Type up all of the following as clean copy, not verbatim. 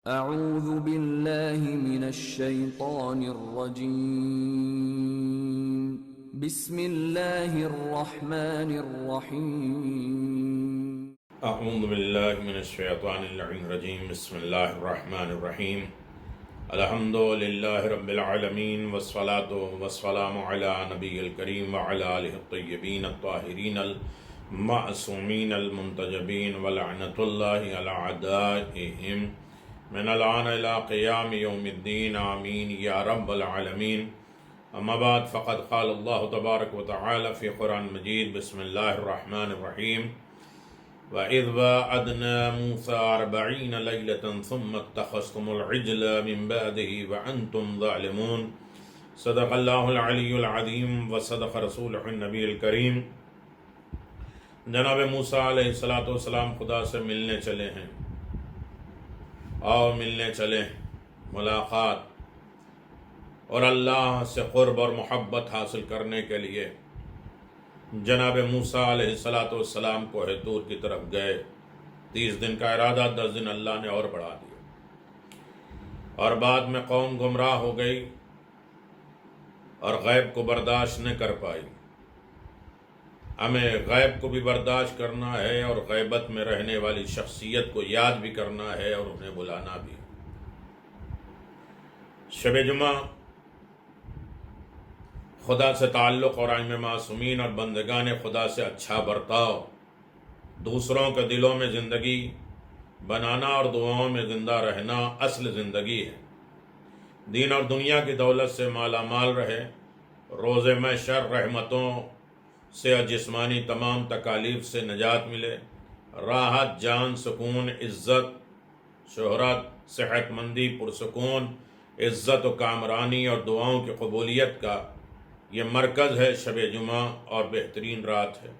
اعوذ باللہ من الشیطان الرجیم بسم اللہ الرحمن الرحیم اعوذ باللہ من الشیطان اللعین الرجیم بسم اللہ الرحمن الرحیم الحمد للہ رب العالمین والصلاة والسلام علی نبی الکریم وعلی آلہ الطیبین الطاہرین المعصومین المنتجبین ولعنت اللہ علی اعدائہم من الآن الى قیام یوم الدین آمین یا رب العالمین اما بعد فقد قال اللہ تبارک وتعالی فی قرآن مجید بسم اللہ الرحمن الرحیم وَإِذْ وَعَدْنَا مُوسَىٰ 40 لَيْلَةً ثُمَّ اتَّخَذْتُمُ الْعِجْلَ مِن بَعْدِهِ وَأَنْتُمْ ظَالِمُونَ صدق اللہ العلی العظیم وصدق رسولہ النبی الکریم۔ جناب موسیٰ علیہ السلام خدا سے ملنے چلے ہیں اور ملنے چلے ملاقات اور اللہ سے قرب اور محبت حاصل کرنے کے لیے جناب موسیٰ علیہ السلام کو طور کی طرف گئے۔ 30 دن کا ارادہ 10 دن اللہ نے اور بڑھا دیا، اور بعد میں قوم گمراہ ہو گئی اور غیب کو برداشت نہ کر پائی۔ ہمیں غیب کو بھی برداشت کرنا ہے اور غیبت میں رہنے والی شخصیت کو یاد بھی کرنا ہے اور انہیں بلانا بھی۔ شب جمعہ خدا سے تعلق اور ائمہ معصومین اور بندگان خدا سے اچھا برتاؤ، دوسروں کے دلوں میں زندگی بنانا اور دعاؤں میں زندہ رہنا اصل زندگی ہے۔ دین اور دنیا کی دولت سے مالا مال رہے، روز محشر رحمتوں سے اور جسمانی تمام تکالیف سے نجات ملے، راحت، جان، سکون، عزت، شہرت، صحت مندی، پرسکون، عزت و کامرانی اور دعاؤں کی قبولیت کا یہ مرکز ہے شب جمعہ، اور بہترین رات ہے۔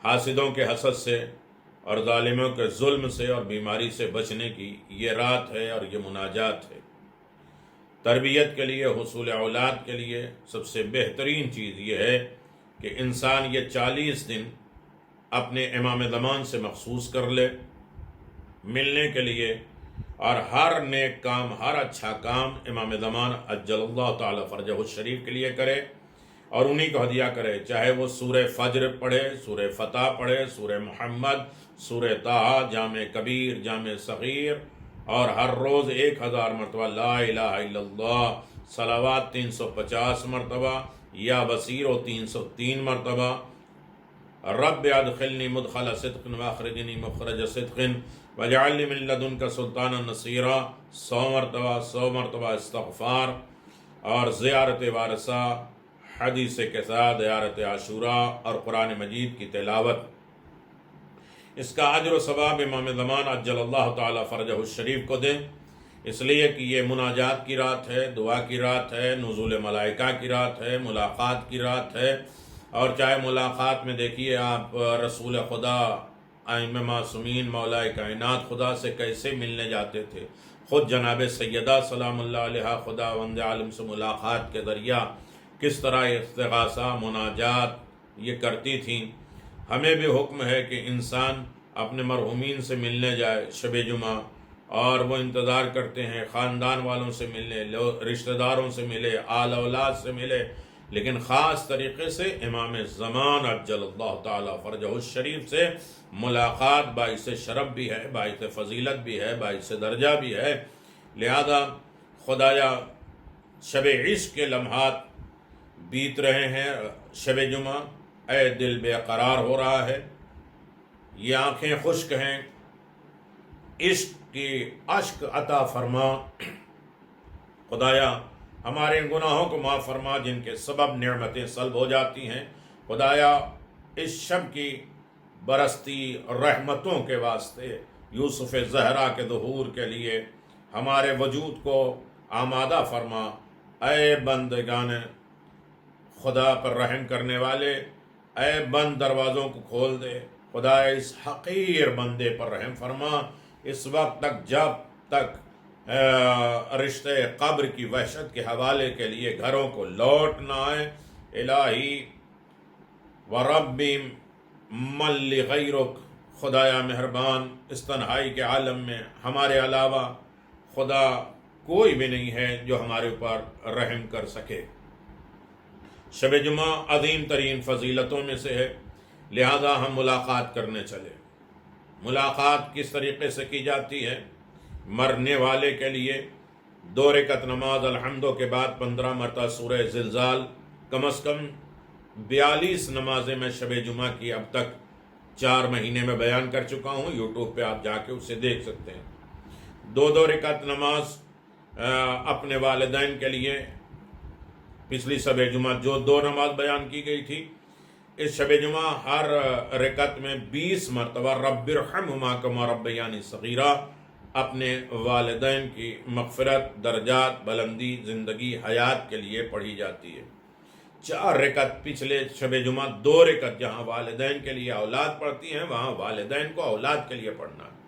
حاسدوں کے حسد سے اور ظالموں کے ظلم سے اور بیماری سے بچنے کی یہ رات ہے اور یہ مناجات ہے۔ تربیت کے لیے، حصول اولاد کے لیے سب سے بہترین چیز یہ ہے کہ انسان یہ 40 دن اپنے امام زمان سے مخصوص کر لے ملنے کے لیے، اور ہر نیک کام، ہر اچھا کام امام زمان عجل اللہ تعالی فرجہ الشریف کے لیے کرے اور انہی کو ہدیہ کرے، چاہے وہ سورہ فجر پڑھے، سورہ فتح پڑھے، سورہ محمد، سورہ طٰہٰ، جامع کبیر، جامع صغیر، اور ہر روز 1000 مرتبہ لا الہ الا اللہ، صلوات 350 مرتبہ، یا بصیر و 303 مرتبہ، رب ادخلنی مدخل صدق واخرجنی مخرج صدق واجعل لی من لدنک سلطانا نصیرا، 100 مرتبہ، 100 مرتبہ استغفار، اور زیارت وارثہ، حدیث کے ساتھ زیارت عاشوراء اور قرآن مجید کی تلاوت۔ اس کا اجر و ثواب امام زمان عجل اللہ تعالی فرجہ الشریف کو دیں، اس لیے کہ یہ مناجات کی رات ہے، دعا کی رات ہے، نزول ملائکہ کی رات ہے، ملاقات کی رات ہے۔ اور چاہے ملاقات میں دیکھیے آپ رسول خدا، ائمہ معصومین، مولا کائنات خدا سے کیسے ملنے جاتے تھے، خود جناب سیدہ سلام اللہ علیہ خدا وند عالم سے ملاقات کے ذریعہ کس طرح استغاثہ، مناجات یہ کرتی تھیں۔ ہمیں بھی حکم ہے کہ انسان اپنے مرحومین سے ملنے جائے شب جمعہ، اور وہ انتظار کرتے ہیں خاندان والوں سے ملے، رشتہ داروں سے ملے، آل اولاد سے ملے، لیکن خاص طریقے سے امام زمان عجل اللہ تعالی فرجہ الشریف سے ملاقات باعث شرف بھی ہے، باعث فضیلت بھی ہے، باعث درجہ بھی ہے۔ لہذا خدایا شب عشق کے لمحات بیت رہے ہیں، شب جمعہ، اے دل بے قرار ہو رہا ہے، یہ آنکھیں خشک ہیں، عشق کی اشک عطا فرما خدایا، ہمارے گناہوں کو معاف فرما جن کے سبب نعمتیں سلب ہو جاتی ہیں۔ خدایا اس شب کی برستی رحمتوں کے واسطے یوسف زہرا کے ظہور کے لیے ہمارے وجود کو آمادہ فرما۔ اے بندگان خدا پر رحم کرنے والے، اے بند دروازوں کو کھول دے، خدا اس حقیر بندے پر رحم فرما، اس وقت تک جب تک رشتے قبر کی وحشت کے حوالے کے لیے گھروں کو لوٹ نہ آئے۔ الہی وربی من لغیرک، خدایا مہربان، اس تنہائی کے عالم میں ہمارے علاوہ خدا کوئی بھی نہیں ہے جو ہمارے اوپر رحم کر سکے۔ شب جمعہ عظیم ترین فضیلتوں میں سے ہے، لہذا ہم ملاقات کرنے چلے۔ ملاقات کس طریقے سے کی جاتی ہے؟ مرنے والے کے لیے 2 رکعت نماز الحمدوں کے بعد 15 مرتبہ سورہ زلزال، کم از کم 42 نمازیں میں شب جمعہ کی اب تک 4 مہینے میں بیان کر چکا ہوں، یوٹیوب پہ آپ جا کے اسے دیکھ سکتے ہیں۔ 2 رکعت نماز اپنے والدین کے لیے، پچھلی شب جمعہ جو 2 نماز بیان کی گئی تھی، اس شب جمعہ ہر رکعت میں 20 مرتبہ رب ارحمہما کما ربیانی صغیرہ اپنے والدین کی مغفرت، درجات، بلندی، زندگی، حیات کے لیے پڑھی جاتی ہے۔ 4 رکعت پچھلے شب جمعہ 2 رکعت جہاں والدین کے لیے اولاد پڑھتی ہیں، وہاں والدین کو اولاد کے لیے پڑھنا ہے۔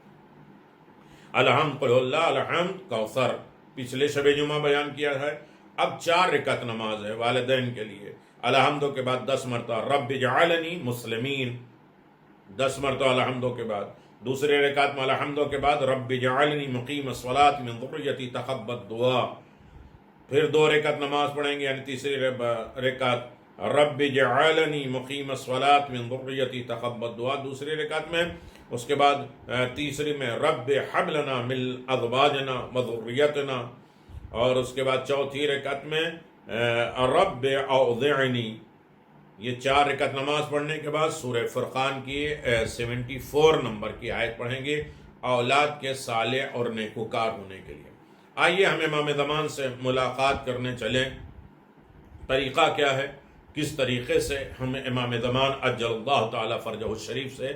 الحمد قل اللہ الحمد کوثر پچھلے شب جمعہ بیان کیا ہے، اب 4 رکعت نماز ہے والدین کے لیے۔ الحمدوں کے بعد 10 مرتبہ رب اجعلنی مسلمین، 10 مرتبہ الحمدوں کے بعد۔ دوسرے رکعت میں الحمدوں کے بعد رب اجعلنی مقیم الصلاۃ من ذریتی تقبل دعا، پھر 2 رکعت نماز پڑھیں گے، یعنی تیسری رکعت رب اجعلنی مقیم الصلاۃ من ذریتی تقبل دعا دوسری رکعت میں، اس کے بعد تیسری میں رب ہب لنا من ازواجنا وذریتنا، اور اس کے بعد چوتھی رکعت میں رب اوزعنی۔ یہ 4 رکعت نماز پڑھنے کے بعد سورہ فرقان کی 74 نمبر کی آیت پڑھیں گے اولاد کے صالح اور نیکوکار ہونے کے لیے۔ آئیے ہم امام زمان سے ملاقات کرنے چلیں۔ طریقہ کیا ہے، کس طریقے سے ہم امام زمان عجل اللہ تعالی فرجہ الشریف سے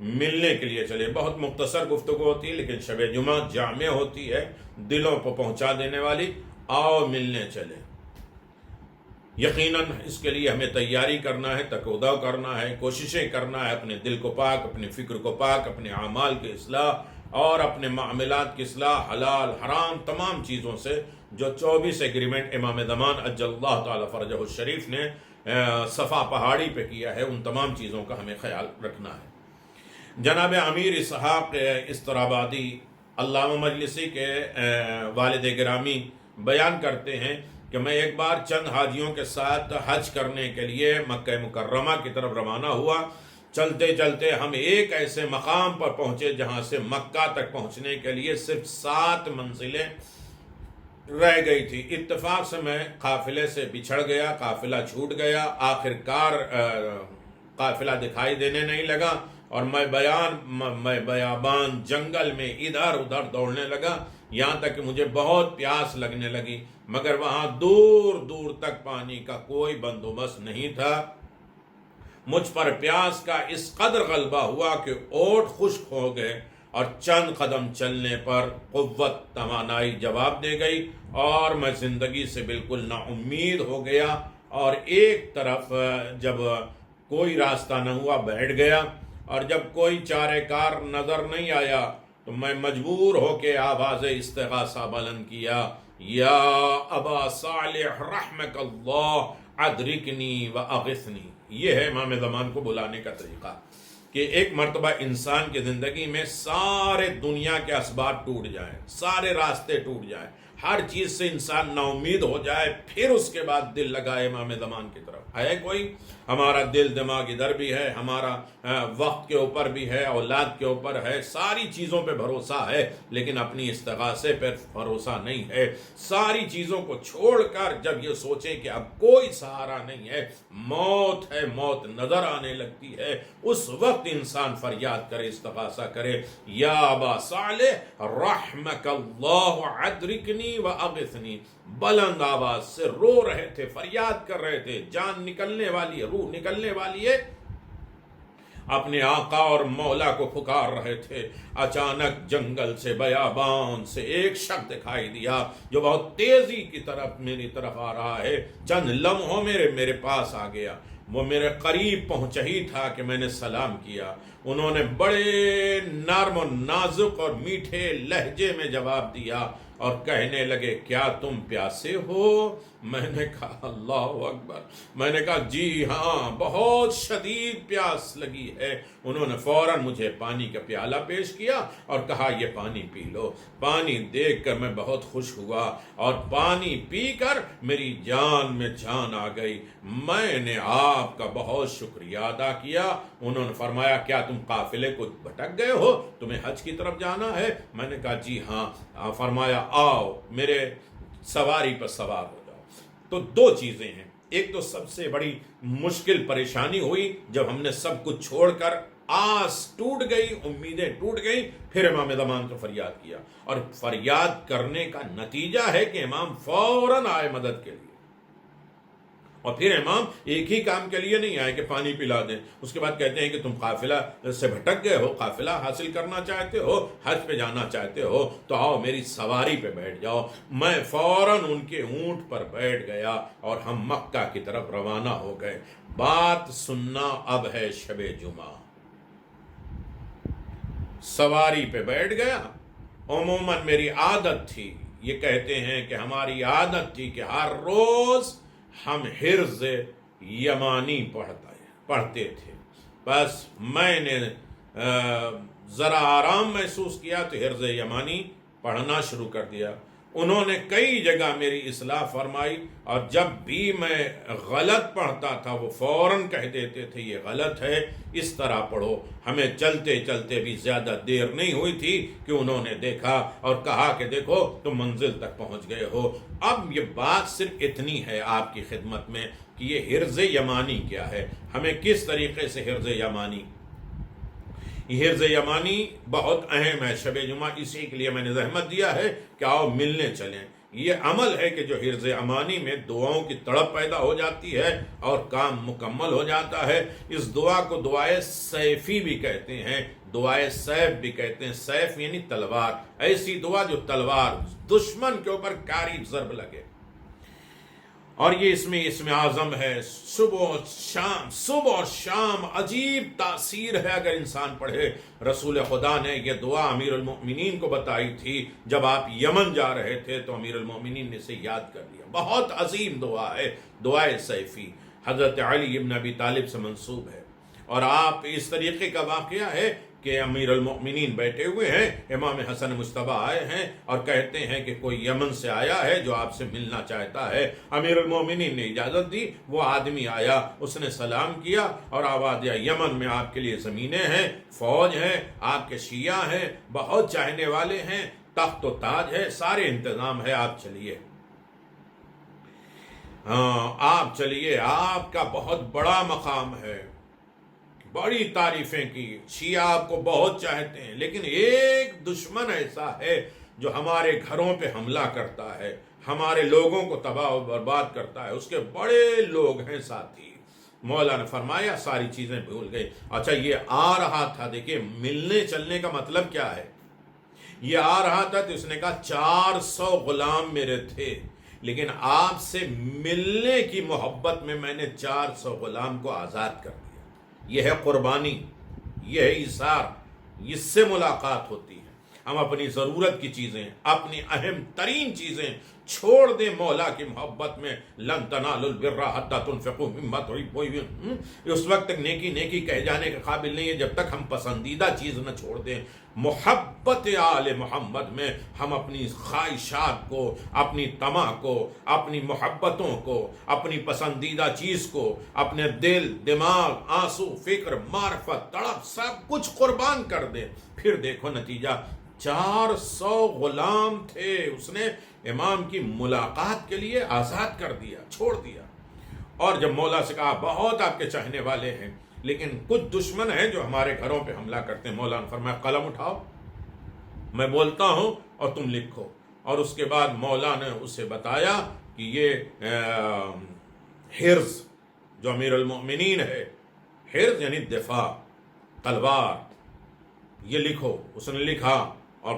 ملنے کے لیے چلے۔ بہت مختصر گفتگو ہوتی ہے، لیکن شب جمعہ جامع ہوتی ہے، دلوں کو پہنچا دینے والی۔ آؤ ملنے چلے۔ یقیناً اس کے لیے ہمیں تیاری کرنا ہے، تقویٰ کرنا ہے، کوششیں کرنا ہے، اپنے دل کو پاک، اپنے فکر کو پاک، اپنے اعمال کی اصلاح اور اپنے معاملات کی اصلاح، حلال حرام تمام چیزوں سے جو 24 ایگریمنٹ امام زمان عجل اللہ تعالی فرجہ الشریف نے صفا پہاڑی پہ کیا ہے، ان تمام چیزوں کا ہمیں خیال رکھنا ہے۔ جناب امیر اسحاق استرابادی علامہ مجلسی کے والد گرامی بیان کرتے ہیں کہ میں ایک بار چند حاجیوں کے ساتھ حج کرنے کے لیے مکہ مکرمہ کی طرف روانہ ہوا۔ چلتے چلتے ہم ایک ایسے مقام پر پہنچے جہاں سے مکہ تک پہنچنے کے لیے صرف 7 منزلیں رہ گئی تھی۔ اتفاق سے میں قافلے سے بچھڑ گیا، قافلہ چھوٹ گیا، آخر کار قافلہ دکھائی دینے نہیں لگا اور میں بیابان جنگل میں ادھر ادھر دوڑنے لگا، یہاں تک کہ مجھے بہت پیاس لگنے لگی، مگر وہاں دور دور تک پانی کا کوئی بندوبست نہیں تھا۔ مجھ پر پیاس کا اس قدر غلبہ ہوا کہ اونٹ خشک ہو گئے اور چند قدم چلنے پر قوت توانائی جواب دے گئی اور میں زندگی سے بالکل نا امید ہو گیا، اور ایک طرف جب کوئی راستہ نہ ہوا بیٹھ گیا، اور جب کوئی چارہ کار نظر نہیں آیا تو میں مجبور ہو کے آواز استغاثہ بلند کیا، یا ابا صالح رحمک اللہ ادرکنی و اغثنی۔ یہ ہے امام زمان کو بلانے کا طریقہ، کہ ایک مرتبہ انسان کی زندگی میں سارے دنیا کے اسباب ٹوٹ جائیں، سارے راستے ٹوٹ جائیں، ہر چیز سے انسان نا امید ہو جائے، پھر اس کے بعد دل لگائے امام زمان کی طرف۔ ہے کوئی؟ ہمارا دل دماغ ادھر بھی ہے، ہمارا وقت کے اوپر بھی ہے، اولاد کے اوپر ہے، ساری چیزوں پہ بھروسہ ہے، لیکن اپنی استغاثے پر بھروسہ نہیں ہے۔ ساری چیزوں کو چھوڑ کر جب یہ سوچیں کہ اب کوئی سہارا نہیں ہے، موت ہے، موت نظر آنے لگتی ہے، اس وقت انسان فریاد کرے، استغاثہ کرے، یا ابا صالح رحمک اللہ ادرکنی و اغثنی۔ بلند آواز سے رو رہے تھے، فریاد کر رہے تھے، جان نکلنے والی ہے، روح نکلنے والی ہے، اپنے آقا اور مولا کو پکار رہے تھے۔ اچانک جنگل سے، بیابان سے ایک شخص دکھائی دیا جو بہت تیزی کی طرف میری طرف آ رہا ہے، چند لمحوں میرے پاس آ گیا، وہ میرے قریب پہنچا ہی تھا کہ میں نے سلام کیا۔ انہوں نے بڑے نرم و نازک اور میٹھے لہجے میں جواب دیا اور کہنے لگے کیا تم پیاسے ہو؟ میں نے کہا اللہ اکبر، میں نے کہا جی ہاں بہت شدید پیاس لگی ہے۔ انہوں نے فوراً مجھے پانی کا پیالہ پیش کیا اور کہا یہ پانی پی لو۔ پانی دیکھ کر میں بہت خوش ہوا اور پانی پی کر میری جان میں جان آ گئی۔ میں نے آپ کا بہت شکریہ ادا کیا۔ انہوں نے فرمایا کیا تم قافلے کو بھٹک گئے ہو؟ تمہیں حج کی طرف جانا ہے؟ میں نے کہا جی ہاں۔ فرمایا آؤ میرے سواری پر سوار ہو جاؤ۔ تو دو چیزیں ہیں، ایک تو سب سے بڑی مشکل پریشانی ہوئی جب ہم نے سب کچھ چھوڑ کر، آس ٹوٹ گئی، امیدیں ٹوٹ گئی، پھر امام زمان کو فریاد کیا، اور فریاد کرنے کا نتیجہ ہے کہ امام فوراً آئے مدد کے لیے۔ اور پھر امام ایک ہی کام کے لیے نہیں آئے کہ پانی پلا دیں، اس کے بعد کہتے ہیں کہ تم قافلہ سے بھٹک گئے ہو، قافلہ حاصل کرنا چاہتے ہو، حج پہ جانا چاہتے ہو تو آؤ میری سواری پہ بیٹھ جاؤ۔ میں فوراً ان کے اونٹ پر بیٹھ گیا اور ہم مکہ کی طرف روانہ ہو گئے۔ بات سننا اب ہے شب جمعہ۔ سواری پہ بیٹھ گیا۔ عموماً میری عادت تھی، یہ کہتے ہیں کہ ہماری عادت تھی کہ ہر روز ہم حرز یمانی پڑھتے تھے۔ بس میں نے ذرا آرام محسوس کیا تو حرز یمانی پڑھنا شروع کر دیا۔ انہوں نے کئی جگہ میری اصلاح فرمائی، اور جب بھی میں غلط پڑھتا تھا وہ فوراً کہہ دیتے تھے یہ غلط ہے، اس طرح پڑھو۔ ہمیں چلتے چلتے بھی زیادہ دیر نہیں ہوئی تھی کہ انہوں نے دیکھا اور کہا کہ دیکھو تم منزل تک پہنچ گئے ہو۔ اب یہ بات صرف اتنی ہے آپ کی خدمت میں کہ یہ حرز یمانی کیا ہے، ہمیں کس طریقے سے حرز یمانی، حرز یمانی بہت اہم ہے شب جمعہ، اسی کے لیے میں نے زحمت دیا ہے کہ آؤ ملنے چلیں۔ یہ عمل ہے کہ جو حرز امانی میں دعاؤں کی تڑپ پیدا ہو جاتی ہے اور کام مکمل ہو جاتا ہے۔ اس دعا کو دعائے سیفی بھی کہتے ہیں، دعائے سیف بھی کہتے ہیں۔ سیف یعنی تلوار، ایسی دعا جو تلوار دشمن کے اوپر کاری ضرب لگے۔ اور یہ اسم اعظم ہے، صبح اور شام عجیب تاثیر ہے اگر انسان پڑھے۔ رسول خدا نے یہ دعا امیر المؤمنین کو بتائی تھی جب آپ یمن جا رہے تھے، تو امیر المؤمنین نے اسے یاد کر لیا۔ بہت عظیم دعا ہے، دعائے سیفی، حضرت علی ابن ابی طالب سے منسوب ہے۔ اور آپ اس طریقے کا واقعہ ہے کہ امیر المؤمنین بیٹھے ہوئے ہیں، امام حسن مجتبیٰ آئے ہیں اور کہتے ہیں کہ کوئی یمن سے آیا ہے جو آپ سے ملنا چاہتا ہے۔ امیر المؤمنین نے اجازت دی، وہ آدمی آیا، اس نے سلام کیا اور آواز دیا یمن میں آپ کے لیے زمینیں ہیں، فوج ہے، آپ کے شیعہ ہیں، بہت چاہنے والے ہیں، تخت و تاج ہے، سارے انتظام ہے، آپ چلیے۔ ہاں آپ چلیے، آپ کا بہت بڑا مقام ہے، بڑی تعریفیں کی، شیعہ آپ کو بہت چاہتے ہیں، لیکن ایک دشمن ایسا ہے جو ہمارے گھروں پہ حملہ کرتا ہے، ہمارے لوگوں کو تباہ و برباد کرتا ہے، اس کے بڑے لوگ ہیں ساتھی۔ مولا نے فرمایا ساری چیزیں بھول گئے۔ اچھا یہ آ رہا تھا، دیکھیں ملنے چلنے کا مطلب کیا ہے، یہ آ رہا تھا تو اس نے کہا 400 غلام میرے تھے، لیکن آپ سے ملنے کی محبت میں نے 400 غلام کو آزاد کر دیا۔ یہ ہے قربانی، یہ ہے ایثار، اس سے ملاقات ہوتی ہے۔ ہم اپنی ضرورت کی چیزیں، اپنی اہم ترین چیزیں چھوڑ دیں مولا کی محبت میں۔ لن تنالوا البر حتی تنفقوا مما تحبون، اس وقت تک نیکی نیکی کہے جانے کے قابل نہیں ہے جب تک ہم پسندیدہ چیز نہ چھوڑ دیں۔ محبت آل محمد میں ہم اپنی خواہشات کو، اپنی طمع کو، اپنی محبتوں کو، اپنی پسندیدہ چیز کو، اپنے دل، دماغ، آنسو، فکر، معرفت، تڑپ سب کچھ قربان کر دیں، پھر دیکھو نتیجہ۔ 400 غلام تھے، اس نے امام کی ملاقات کے لیے آزاد کر دیا، چھوڑ دیا۔ اور جب مولا سے کہا بہت آپ کے چاہنے والے ہیں لیکن کچھ دشمن ہیں جو ہمارے گھروں پہ حملہ کرتے ہیں، مولا نے فرمایا قلم اٹھاؤ، میں بولتا ہوں اور تم لکھو۔ اور اس کے بعد مولا نے اسے بتایا کہ یہ حرز جو امیر المؤمنین ہے، حرز یعنی دفاع، تلوار، یہ لکھو۔ اس نے لکھا اور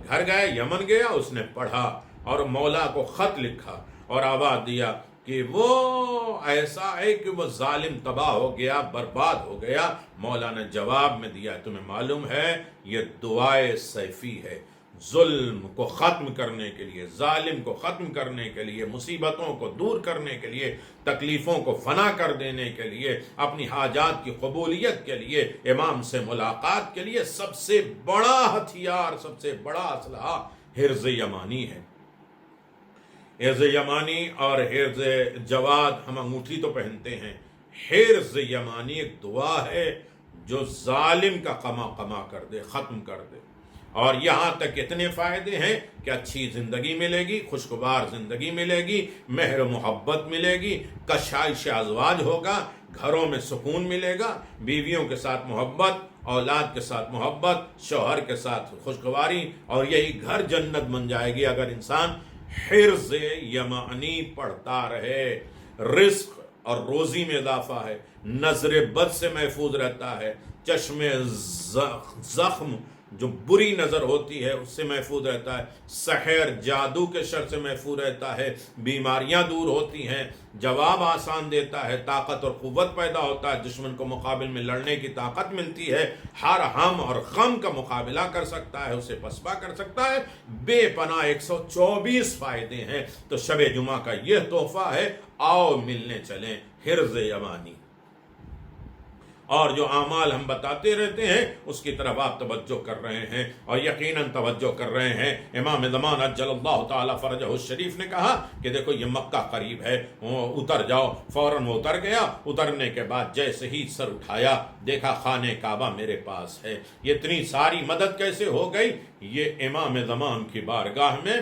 گھر گئے، یمن گیا، اس نے پڑھا اور مولا کو خط لکھا اور آواز دیا کہ وہ ایسا ہے کہ وہ ظالم تباہ ہو گیا، برباد ہو گیا۔ مولا نے جواب میں دیا تمہیں معلوم ہے یہ دعائے سیفی ہے، ظلم کو ختم کرنے کے لیے، ظالم کو ختم کرنے کے لیے، مصیبتوں کو دور کرنے کے لیے، تکلیفوں کو فنا کر دینے کے لیے، اپنی حاجات کی قبولیت کے لیے، امام سے ملاقات کے لیے سب سے بڑا ہتھیار، سب سے بڑا اسلحہ حرز یمانی ہے۔ حرز یمانی اور حرز جواد ہم انگوٹھی تو پہنتے ہیں، حرز یمانی ایک دعا ہے جو ظالم کا قما کر دے، ختم کر دے۔ اور یہاں تک اتنے فائدے ہیں کہ اچھی زندگی ملے گی، خوشگوار زندگی ملے گی، مہر و محبت ملے گی، کشائش ازواج ہوگا، گھروں میں سکون ملے گا، بیویوں کے ساتھ محبت، اولاد کے ساتھ محبت، شوہر کے ساتھ خوشگواری، اور یہی گھر جنت بن جائے گی اگر انسان حرز یمانی پڑھتا رہے۔ رزق اور روزی میں اضافہ ہے، نظر بد سے محفوظ رہتا ہے، چشم زخم جو بری نظر ہوتی ہے اس سے محفوظ رہتا ہے، سحر جادو کے شر سے محفوظ رہتا ہے، بیماریاں دور ہوتی ہیں، جواب آسان دیتا ہے، طاقت اور قوت پیدا ہوتا ہے، دشمن کو مقابل میں لڑنے کی طاقت ملتی ہے، ہر ہم اور غم کا مقابلہ کر سکتا ہے، اسے پسپا کر سکتا ہے، بے پناہ 124 فائدے ہیں۔ تو شب جمعہ کا یہ تحفہ ہے، آؤ ملنے چلیں حرز یمانی۔ اور جو اعمال ہم بتاتے رہتے ہیں اس کی طرف آپ توجہ کر رہے ہیں، اور یقیناً توجہ کر رہے ہیں۔ امام زمان عجل اللہ تعالی فرجہ الشریف نے کہا کہ دیکھو یہ مکہ قریب ہے، اتر جاؤ۔ فوراً وہ اتر گیا، اترنے کے بعد جیسے ہی سر اٹھایا دیکھا خانہ کعبہ میرے پاس ہے۔ یہ اتنی ساری مدد کیسے ہو گئی؟ یہ امام زمان کی بارگاہ میں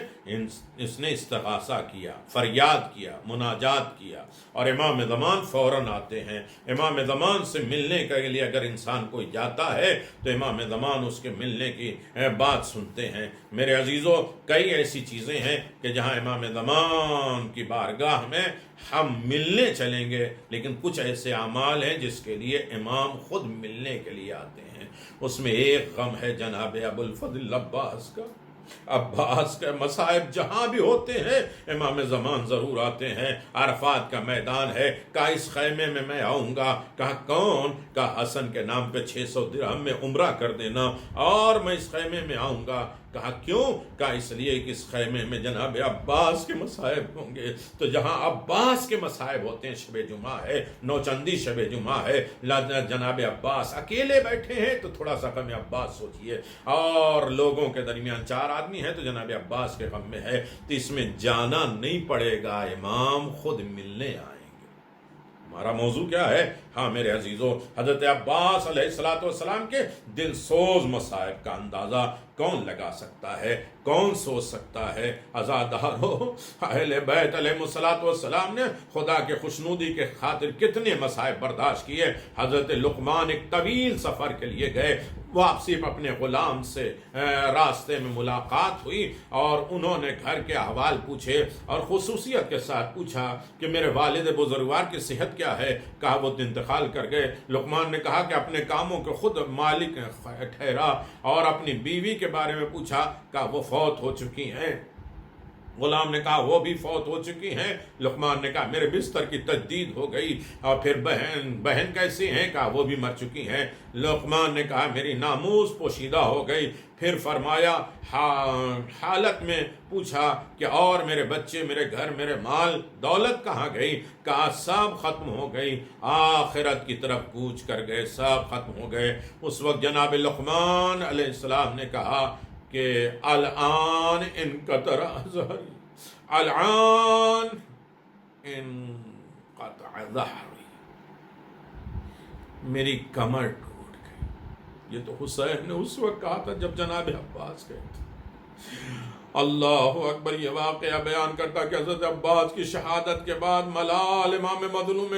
اس نے استغاثہ کیا، فریاد کیا، مناجات کیا، اور امام زمان فوراً آتے ہیں۔ امام زمان سے ملنے کے لیے اگر انسان کوئی جاتا ہے تو امام زمان اس کے ملنے کی بات سنتے ہیں۔ میرے عزیزو، کئی ایسی چیزیں ہیں کہ جہاں امام زمان کی بارگاہ میں ہم ملنے چلیں گے، لیکن کچھ ایسے اعمال ہیں جس کے لیے امام خود ملنے کے لیے آتے ہیں۔ اس میں ایک غم ہے جناب ابو الفضل عباس کا۔ عباس کے مصائب جہاں بھی ہوتے ہیں امام زمان ضرور آتے ہیں۔ عرفات کا میدان ہے، کہا اس خیمے میں میں آؤں گا، کہا کون؟ کہا حسن کے نام پہ 600 درہم میں عمرہ کر دینا اور میں اس خیمے میں آؤں گا۔ کہا کیوں؟ کہا اس لیے کہ اس خیمے میں جناب عباس کے مصائب ہوں گے۔ تو جہاں عباس کے مصائب ہوتے ہیں، شب جمعہ ہے، نوچندی شب جمعہ ہے، جناب عباس اکیلے بیٹھے ہیں تو تھوڑا سا غم عباس سوچئے، اور لوگوں کے درمیان 4 آدمی ہیں تو جناب عباس کے غم میں ہے، تو اس میں جانا نہیں پڑے گا، امام خود ملنے آئیں گے۔ ہمارا موضوع کیا ہے؟ ہاں میرے عزیزو، حضرت عباس علیہ السلام کے دل سوز مصائب کا اندازہ کون لگا سکتا ہے؟ کون سوچ سکتا ہے؟ عزادارو، اہل بیت علیہ السلام نے خدا کے خوشنودی کے خاطر کتنے مصائب برداشت کیے۔ حضرت لقمان ایک طویل سفر کے لیے گئے، واپسی پر اپنے غلام سے راستے میں ملاقات ہوئی اور انہوں نے گھر کے احوال پوچھے اور خصوصیت کے ساتھ پوچھا کہ میرے والد بزرگوار کی صحت کیا ہے؟ کہا وہ انتقال کر گئے۔ لقمان نے کہا کہ اپنے کاموں کے خود مالک ٹھہرا، اور اپنی بیوی کے بارے میں پوچھا، کہا وہ فوت ہو چکی ہیں۔ غلام نے کہا وہ بھی فوت ہو چکی ہیں۔ لقمان نے کہا میرے بستر کی تجدید ہو گئی۔ اور پھر بہن کیسی ہیں؟ کہا وہ بھی مر چکی ہیں۔ لقمان نے کہا میری ناموس پوشیدہ ہو گئی۔ پھر فرمایا حالت میں پوچھا کہ اور میرے بچے، میرے گھر، میرے مال دولت کہاں گئی؟ کہا سب ختم ہو گئی، آخرت کی طرف کوچ کر گئے، سب ختم ہو گئے۔ اس وقت جناب لقمان علیہ السلام نے کہا کہ الان انقطع ظہری، الان انقطع ظہری، میری کمر ٹوٹ گئی۔ یہ تو حسین نے اس وقت کہا تھا جب جناب عباس گئے تھے۔ اللہ اکبر۔ یہ واقعہ بیان کرتا کہ حضرت عباس کی شہادت کے بعد ملال امام مظلوم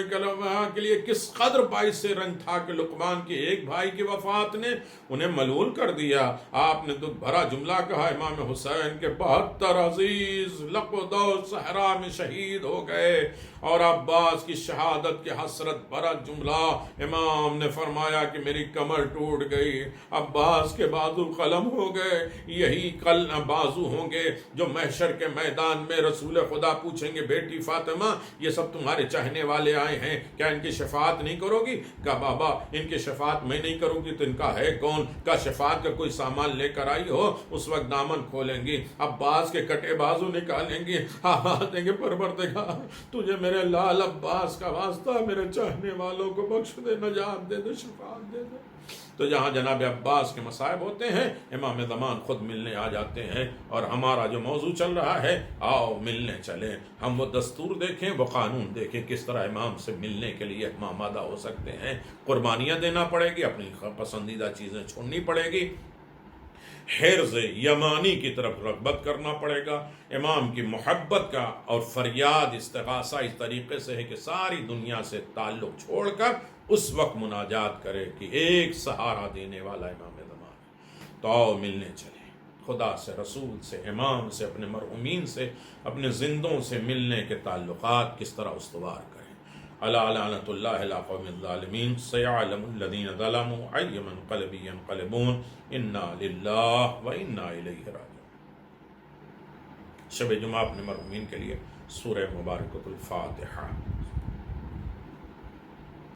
کے لیے کس قدر باعث سے رنج تھا کہ لقمان کے ایک بھائی کی وفات نے انہیں ملول کر دیا۔ آپ نے دکھ بھرا جملہ کہا، امام حسین کے 72 عزیز لقدو صحرا میں شہید ہو گئے، اور عباس کی شہادت کے حسرت بھرا جملہ امام نے فرمایا کہ میری کمر ٹوٹ گئی، عباس کے بازو قلم ہو گئے، یہی کل بازو ہوں ہوں گے جو محشر کے میدان میں رسول خدا پوچھیں گے بیٹی فاطمہ یہ سب تمہارے چاہنے والے آئے ہیں، کیا ان کی شفاعت نہیں کرو گی؟ کہا بابا ان کی شفاعت میں نہیں کروں گی تو ان کا ہے کون؟ کا شفاعت کا کوئی سامان لے کر آئی ہو؟ اس وقت دامن کھولیں گی، عباس کے کٹے بازو نکالیں گی، دیں گے پروردگار تجھے میرے لال عباس کا واسطہ میرے چاہنے والوں کو بخش دے، نجات دے دے، شفاعت دے دے۔ تو جہاں جناب عباس کے مصائب ہوتے ہیں امام زمان خود ملنے آ جاتے ہیں، اور ہمارا جو موضوع چل رہا ہے آؤ ملنے چلیں، ہم وہ دستور دیکھیں، وہ قانون دیکھیں، کس طرح امام سے ملنے کے لیے ہم آمادہ ہو سکتے ہیں۔ قربانیاں دینا پڑے گی، اپنی پسندیدہ چیزیں چھوڑنی پڑے گی، حرز یمانی کی طرف رغبت کرنا پڑے گا، امام کی محبت کا اور فریاد استغاثہ اس طریقے سے ہے کہ ساری دنیا سے تعلق چھوڑ کر اس وقت مناجات کرے کہ ایک سہارا دینے والا امام زمان۔ تو آؤ ملنے چلیں، خدا سے، رسول سے، امام سے، اپنے مرحومین سے، اپنے زندوں سے ملنے کے تعلقات کس طرح استوار کریں۔ الا لعنۃ اللہ علی قوم الظالمین سیعلم الذین ظلموا ای منقلب ینقلبون انا للہ و انا الیہ راجعون۔ شب جمعہ اپنے مرحومین کے لیے سورہ مبارکۃ الفاتحہ۔